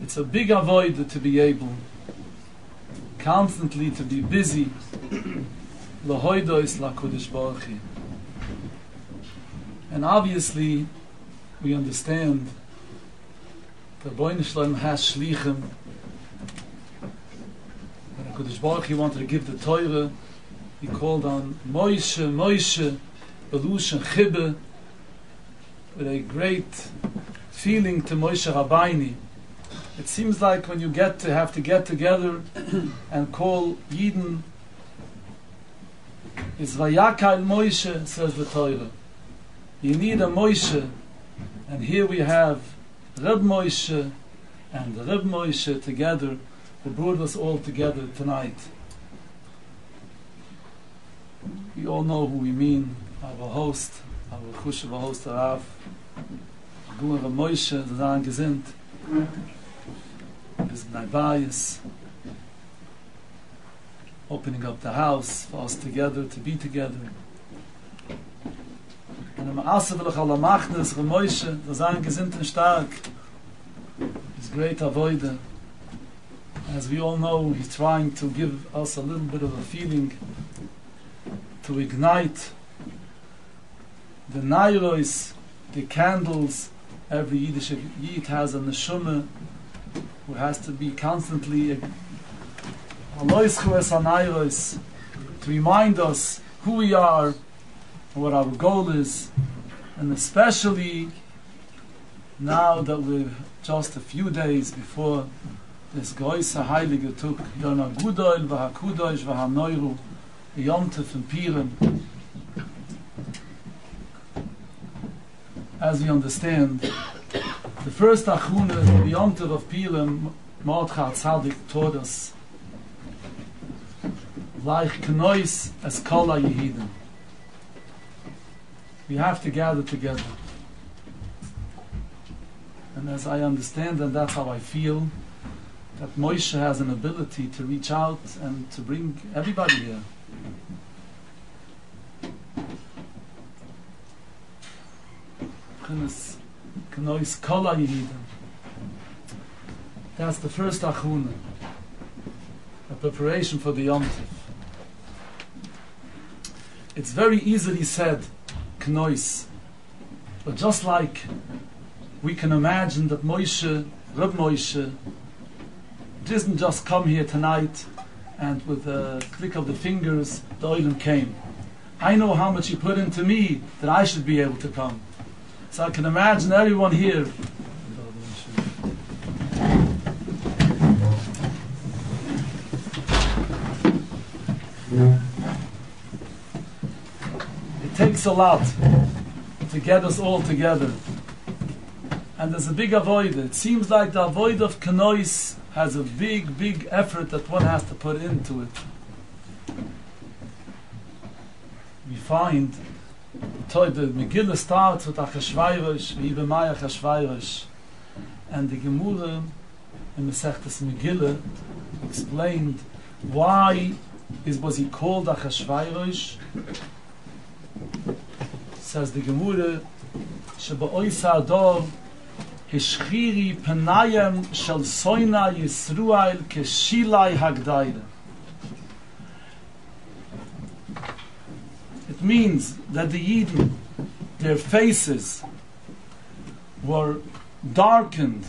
It's a big avoid to be able constantly to be busy. Lahoidos lakudish baruch Hu. And obviously, we understand that Rabbi Shalom has shlichim. When HaKadosh Baruch Hu wanted to give the Torah, he called on Moshe, Belush and Chibbe, with a great feeling to Moshe Rabbeinu. It seems like when you have to get together and call Yidden, is Vayakal Moshe, says the Torah. You need a Moshe, and here we have Reb Moshe and Reb Moshe together, who brought us all together tonight. We all know who we mean, our host, our Chushev host, Rav, Gur Reb Moshe, the Zan Gesinnt, his Naibayis, opening up the house for us together, to be together. And the Ma'aseh v'lech ala machnes, Reb Moshe, the Zan Gesinnt and stark, his great avoider. As we all know, he's trying to give us a little bit of a feeling to ignite the nairos, the candles. Every Yiddish Yid has a neshama who has to be constantly to remind us who we are and what our goal is, and especially now that we're just a few days before this Große Heilige Tug, Yom HaGudol v'HaKudosh v'HaNoiru, the Yom Tov and Purim. As we understand, the first Achuna, the Yom Tov of Purim, Mordechai Tzaddik taught us, like Knois as Kol HaYehidim. We have to gather together. And as I understand, and that's how I feel, that Moshe has an ability to reach out and to bring everybody here. That's the first Achuna, a preparation for the Yom Tov. It's very easily said, Knois, but just like we can imagine that Moshe, Reb Moshe, didn't just come here tonight and with a click of the fingers the oilim came. I know how much he put into me that I should be able to come. So I can imagine everyone here. It takes a lot to get us all together. And there's a big avoid. It seems like the avoid of Knois has a big effort that one has to put into it. We find the Megillah starts with Achashvairish, V'ibemai Achashvairish, and the Gemara in Masechtas Megillah explained why was he called Achashvairish. Says the Gemara, Sheba'ois Ador Hishchiri Penayim Shel Soina Yisruel Keshilai Hagdaira. It means that the Yidden, their faces were darkened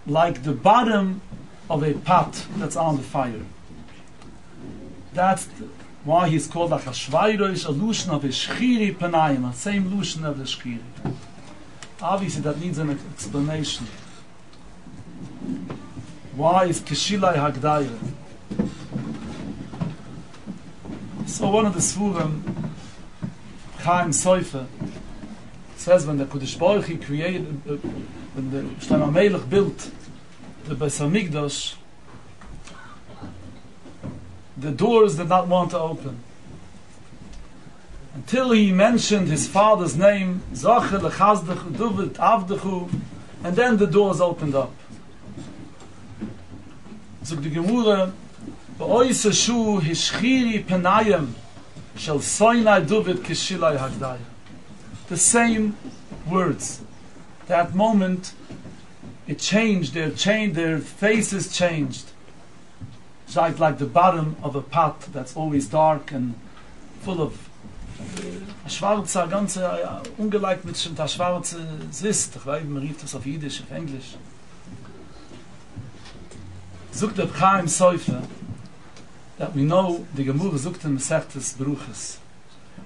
like the bottom of a pot that's on the fire. That's why he's called Achashvairish, a Lushan of Hishchiri Penayim, the same Lushan of the Shchiri. Obviously that needs an explanation. Why is Keshilai Hagdaira? So one of the Svurim, Chaim Soifer, says when the Kodesh Baruch Hu created, when the Shlomo Melech built the Beis HaMikdash, the doors did not want to open. Until he mentioned his father's name, Zocher Lechazdechu Duvet Avdechu, and then the doors opened up. So the Gemara, Ba'ois Shu Hishchiri Penayim Shel Soinai Duvet Keshilai Hagdaya. The same words. That moment it changed, their faces changed. It's like the bottom of a pot that's always dark and full of schwarze, ganze, ungelegt mit der schwarze Sist. Ich weiß, man rief das auf Jiddisch, auf Englisch. Sucht der Chaim Seufe, that we know, the Gemurah sucht in Mesechtes Beruches.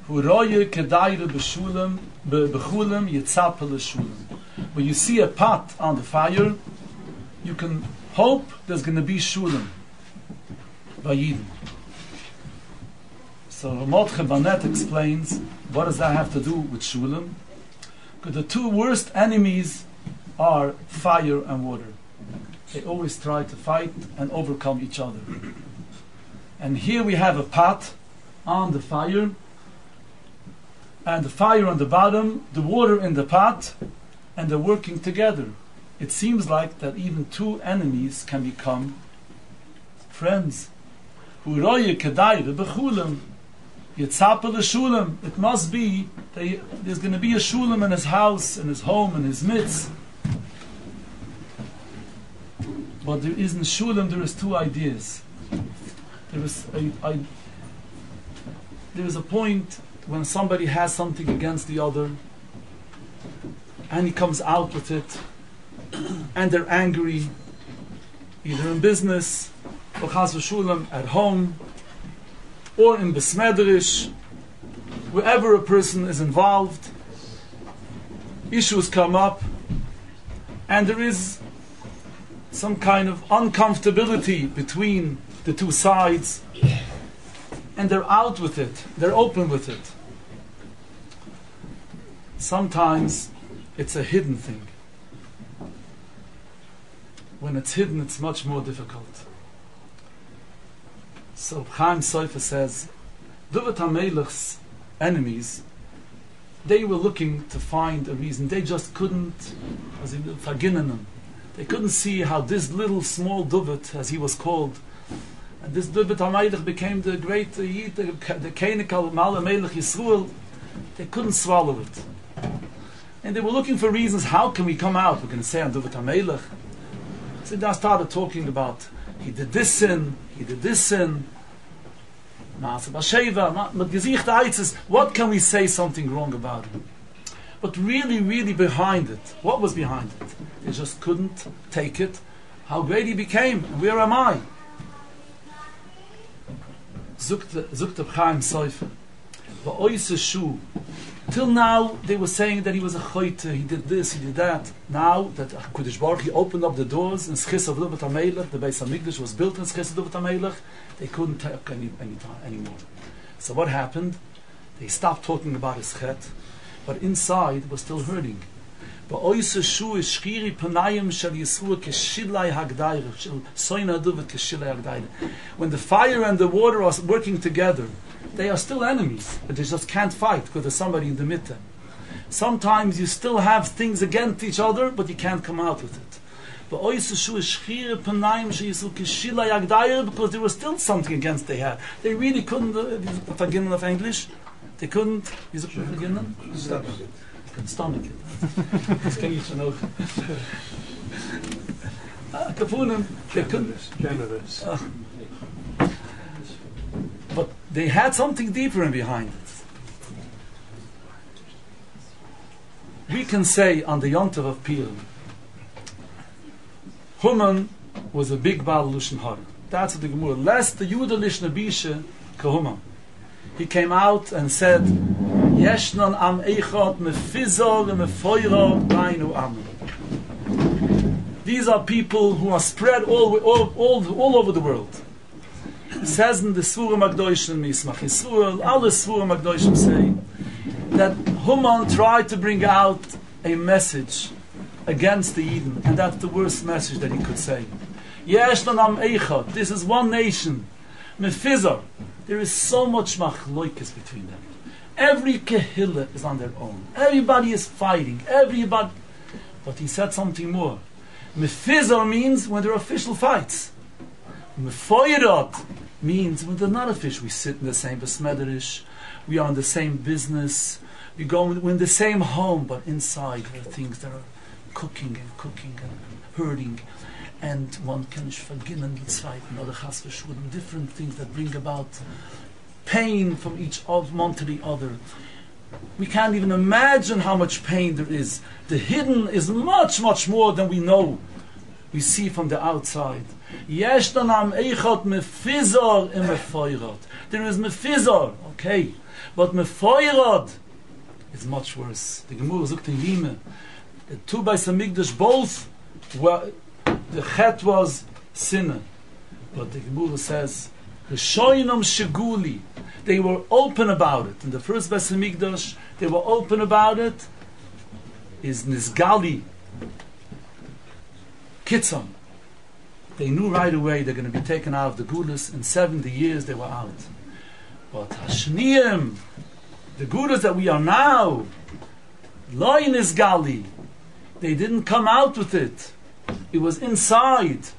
Hu roye kedaire bechulem, bechulem yitzapel shulem. When you see a pot on the fire, you can hope there's going to be shulem by Yidden. So Mordechai Barnett explains, what does that have to do with shulem? Because the two worst enemies are fire and water. They always try to fight and overcome each other. And here we have a pot on the fire, and the fire on the bottom, the water in the pot, and they're working together. It seems like that even two enemies can become friends. It must be that there's going to be a shulam in his house, in his home, in his midst. But there isn't shulam, there is two ideas. There is a point when somebody has something against the other, and he comes out with it, and they're angry, either in business, or chas v'shulam, at home, or in besmedrish, wherever a person is involved, issues come up, and there is some kind of uncomfortability between the two sides, and they're out with it, they're open with it. Sometimes it's a hidden thing. When it's hidden, it's much more difficult. So Chaim Seufer says, David HaMelech's enemies, they were looking to find a reason. They just couldn't, they couldn't see how this little small David, as he was called, and this David HaMelech became the great Yid, the Keinikal Mala Melech Yisrael. They couldn't swallow it. And they were looking for reasons. How can we come out? We're going to say on David HaMelech. So they started talking about, he did this sin, he did this sin. What can we say something wrong about him? But really behind it, what was behind it? They just couldn't take it, how great he became, and where am I? Zukt Chaim Seufer. Till now, they were saying that he was a choite, he did this, he did that. Now that Kodesh Baruch Hu opened up the doors in Schis of David HaMelech, the Beis HaMikdash was built in Schis of David HaMelech, they couldn't talk anymore. So what happened? They stopped talking about his chet, but inside was still hurting. When the fire and the water are working together, they are still enemies, but they just can't fight because there's somebody in the middle. Sometimes you still have things against each other, but you can't come out with it. Because there was still something against they had. They really couldn't, beginnen of English, they couldn't, stomach it. Das kann ich schon auch. Kapunem, they couldn't. Generous. But they had something deeper in behind it. We can say on the Yontav of Purim, Human was a big Baal Lushan Hara. That's what the Gemara. Lest the Yudah Lishna Bisha Kahuman. He came out and said, Yeshnon am Eichot mefizor mefoiro bainu am. These are people who are spread all over the world. It says in the Svura Magdoishim Mismach Yisrael, all the Svura Magdoishim say that Haman tried to bring out a message against the Eden, and that's the worst message that he could say. Yeshnon am Eichot. This is one nation. Mefizor. There is so much machloikis between them. Every kehillah is on their own. Everybody is fighting. Everybody. But he said something more. Mefizor means when there are official fights. Mefoirot means when they're not official. We sit in the same besmedrish. We are in the same business. We're in the same home, but inside there are things that are cooking and herding, and one can verginnen die zweiten, oder chas v'shurim, different things that bring about pain from each of one to the other. We can't even imagine how much pain there is. The hidden is much, much more than we know. We see from the outside. Yesh danam eichot mefizor im mefoirot. There is mefizor, okay, but mefoirot is much worse. The Gemara sagt in Yime, the two Beis Hamikdash both were, the chet was sinner, but the Gemara says the shoyinam sheguli, they were open about it. In the first Beis Hamikdash, they were open about it. Is nisgali kitzam. They knew right away they're going to be taken out of the gulas. In 70 years they were out. But Hashniyim, the gulas that we are now, loy nisgali, they didn't come out with it. It was inside.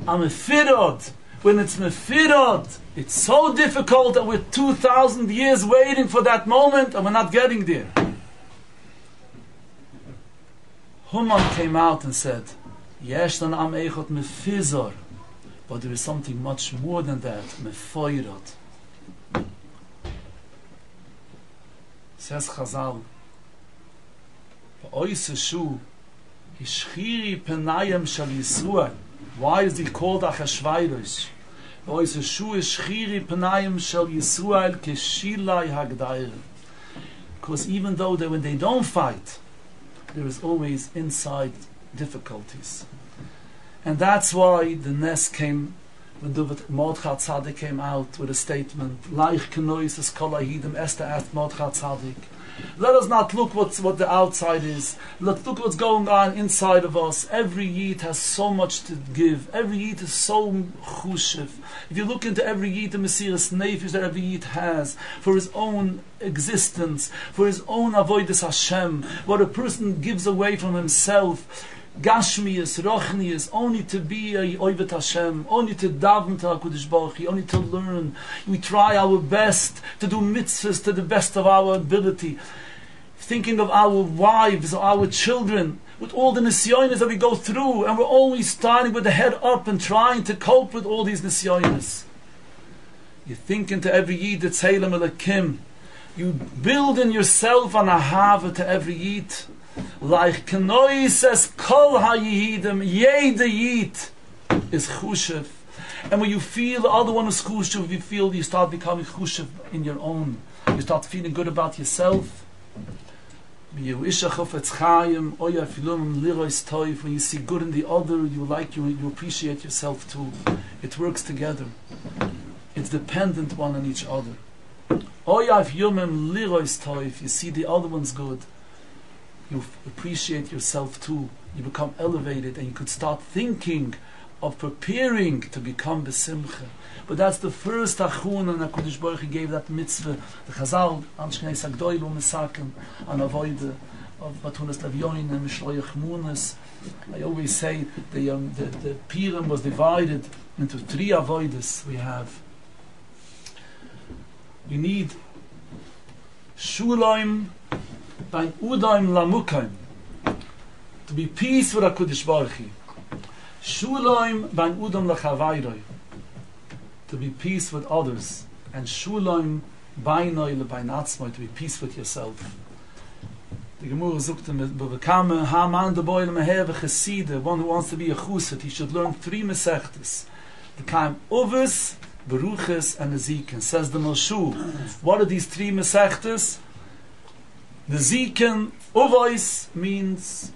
Amefirod. When it's mefirod, it's so difficult that we're 2,000 years waiting for that moment and we're not getting there. Haman came out and said, Yesh dan am eichot mefizor, but there is something much more than that, mefoirot. Says Chazal, Ba'oise shu, hishchiri penayim shal Yisruel. Why is he called Achashvairosh? Ba'oise shu hishchiri penayim shal Yisruel keshilai hagdair. Because even though when they don't fight, there is always inside difficulties. And that's why the Nes came, when Mordechai Tzaddik came out with a statement, Laich Kenois es kol ha'idim, Esther asked Mordechai Tzaddik, let us not look what the outside is. Let's look what's going on inside of us. Every Yid has so much to give. Every Yid is so chushev. If you look into every Yid, the Mesiras Nefesh that every Yid has, for his own existence, for his own avodas Hashem, what a person gives away from himself, Gashmius, Rochnius, only to be a Oivet Hashem, only to daven to HaKadosh Baruch Hu, only to learn. We try our best to do mitzvahs to the best of our ability, thinking of our wives or our children, with all the nisyonis that we go through, and we're always starting with the head up and trying to cope with all these nisyonis. You think into every Yid, Tzeilem Elakim. You build in yourself an ahava to every Yid. Like Kenoi says, Kol HaYihidim, Yeda Yid is Chushev. And when you feel the other one is Chushev, you start becoming Chushev in your own. You start feeling good about yourself. When you see good in the other, you appreciate yourself too. It works together. It's dependent one on each other. If you see the other one's good, you appreciate yourself too. You become elevated, and you could start thinking of preparing to become besimcha. But that's the first achun, and HaKadosh Baruch Hu gave that mitzvah. The Chazal, Anshknei Sagdoil u'Mesakim, an avoida of Batunas Levyoin and Mishloyach Munas. I always say the Purim was divided into 3 avoidas. We need Shulaim by Udaim Lamukaim, to be peace with HaKadosh Baruch Hu. Shulaim by Udaim Lachavayroi, to be peace with others. And Shulaim by Noile by Natzmoi, to be peace with yourself. The Gemara sucht Bevekame Haman de Boile Meheve Cheside, one who wants to be a Chusid, he should learn 3 Mesechtes. The Kaim Uvis, Beruches, and Ezekiel. Says the Moshu. What are these 3 Mesechtes? The Ziken, Uvois means,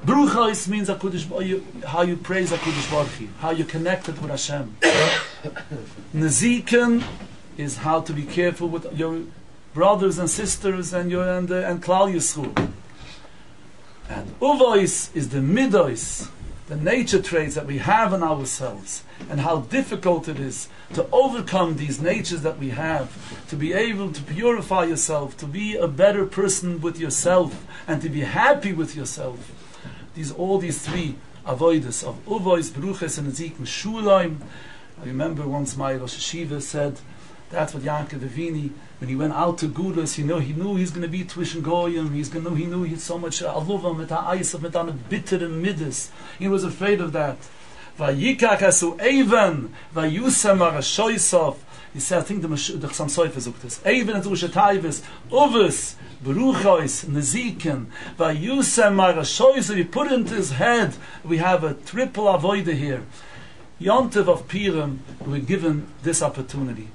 Bruchos means how you praise HaKadosh Baruch Hu, how you're connected with Hashem. Neziken is how to be careful with your brothers and sisters and Klal Yisrael. And Uvois is the Midos, the nature traits that we have in ourselves, and how difficult it is to overcome these natures that we have, to be able to purify yourself, to be a better person with yourself, and to be happy with yourself. All these 3 avoidas of Uvois, Bruches, and Ezekiel, Shulaim. I remember once my Rosh Hashiva said That's what Yaakov Avini, when he went out to Gudas, he knew he's going to be Twischen Goyim, he knew he had so much aluvam, mit ha'aysav, mit ha'an bitter middes. He was afraid of that. Vayikach asu even, vayusam arashoisov. He said, I think the Chassam Sofer sagt this. Even at Ushetayvis, Uvis, Beruchois, Nezikin, Vayusam arashoisov. He put into his head, we have a triple avoida here. Yontiv of Purim, we're given this opportunity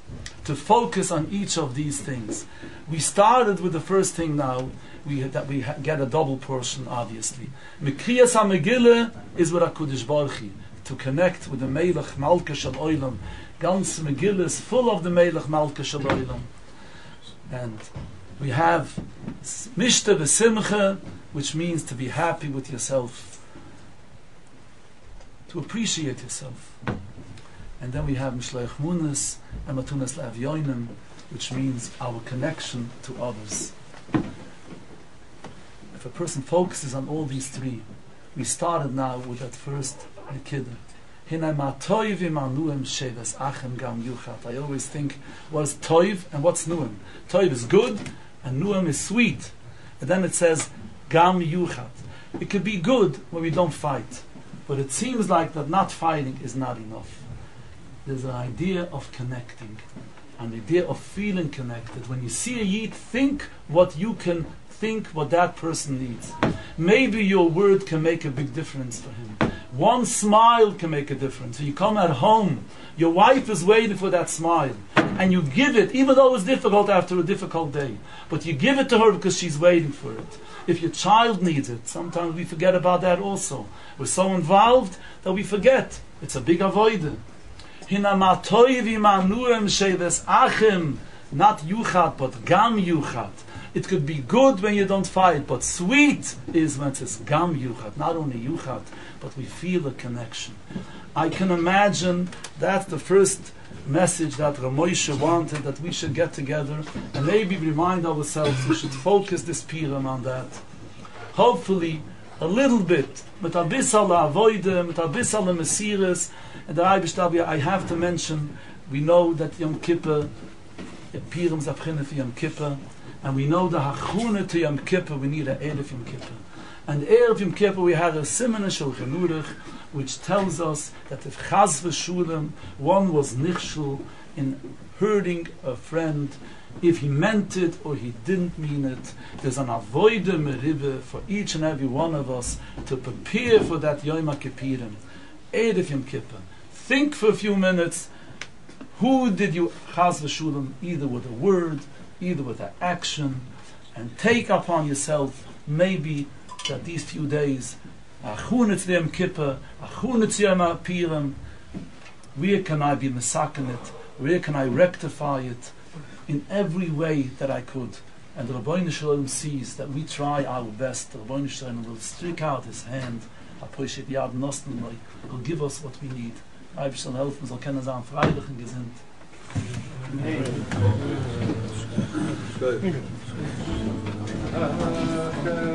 to focus on each of these things. We started with the first thing now, that we get a double portion, obviously. Mekriyas HaMegillah is with HaKudosh Baruch Hu, to connect with the Melech Malka Shel Olam. Gans Megillah is full of the Melech Malka Shel Olam. And we have Mishta V'Simcha, which means to be happy with yourself, to appreciate yourself. And then we have Mishloach Munas and Matunas Le'avyonim, which means our connection to others. If a person focuses on all these three, we started now with that first Nikida. I always think, what is Toiv and what's Nuim? Toiv is good and Nuim is sweet. And then it says Gam Yuchat. It could be good when we don't fight, but it seems like that not fighting is not enough. There's an idea of connecting, an idea of feeling connected. When you see a Yid, think what you can think what that person needs. Maybe your word can make a big difference for him. One smile can make a difference. So you come at home, your wife is waiting for that smile, and you give it, even though it's difficult after a difficult day, but you give it to her because she's waiting for it. If your child needs it, sometimes we forget about that also. We're so involved that we forget. It's a big avoider. Not yuchat, but gam yuchat. It could be good when you don't fight, but sweet is when it says gam yuchat. Not only yuchat, but we feel a connection. I can imagine that's the first message that Ramosha wanted, that we should get together and maybe remind ourselves we should focus this Purim on that. Hopefully, a little bit, mit a bissal avoide, mit a bissal mesiris. And the Rabbi, I have to mention, we know that Yom Kippur, Purim is a beginning for Yom Kippur, and we know the hachuna to Yom Kippur, we need an Erev Yom Kippur. And Erev Yom Kippur, we had a Siman Shulchan Aruch, which tells us that if Chas v'Shulam, one was nichshul in hurting a friend, if he meant it or he didn't mean it, there's an avoide merive for each and every one of us to prepare for that Yom Kippurim, Erev Yom Kippur. Think for a few minutes, who did you Chas v'Shulam, either with a word, either with an action, and take upon yourself maybe that these few days, Achunetz Yom Kippur, Achunetz Yom Purim, where can I be mesaken it? Where can I rectify it? In every way that I could. And the Rabbi Shalom sees that we try our best. The Rabbi Shalom will stick out his hand, will give us what we need. Rabbi Shalom helfen, soll kennen sein, freilich und gesinnt. Amen.